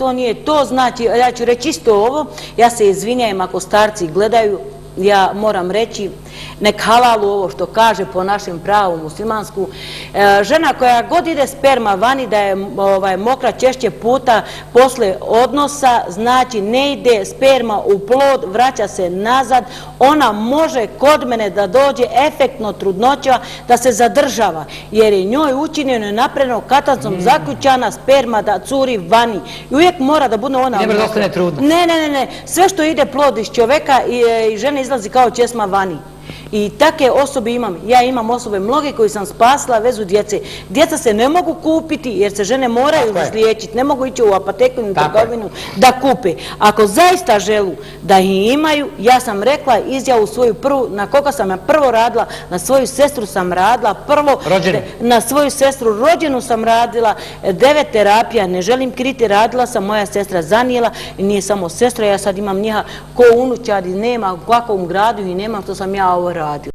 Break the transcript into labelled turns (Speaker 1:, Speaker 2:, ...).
Speaker 1: to nije to, znači, ja ću reći isto ovo, ja se izvinjajem ako starci gledaju, ja moram reći, nek halalu ovo što kaže po našem pravu muslimansku. Žena koja god ide sperma vani da je mokra češće puta posle odnosa, znači ne ide sperma u plod, vraća se nazad, ona može kod mene da dođe efektno trudnoća da se zadržava, jer je njoj učinjeno i napravljeno katancom zaključana sperma da curi vani. I uvijek mora da bude ona...
Speaker 2: Ne mora da ostane trudna.
Speaker 1: Ne. Sve što ide plod iz čoveka i žene izlazi kao česma vani. I take osobe imam. Ja imam osobe mnoge koji sam spasila vezu djece. Djeca se ne mogu kupiti jer se žene moraju izliječiti. Ne mogu ići u apoteku ili trgovinu da kupe. Ako zaista želu da ih imaju, ja sam rekla izjavu svoju prvu, na koga sam ja prvo radila, na svoju sestru sam radila, prvo na svoju sestru rođenu sam radila, 9 terapija, ne želim kriti, radila sam, moja sestra zanijela i nije samo sestra, ja sad imam njiha ko unučadi, nema u kakvom gradu i nema što sam ja ovo radila.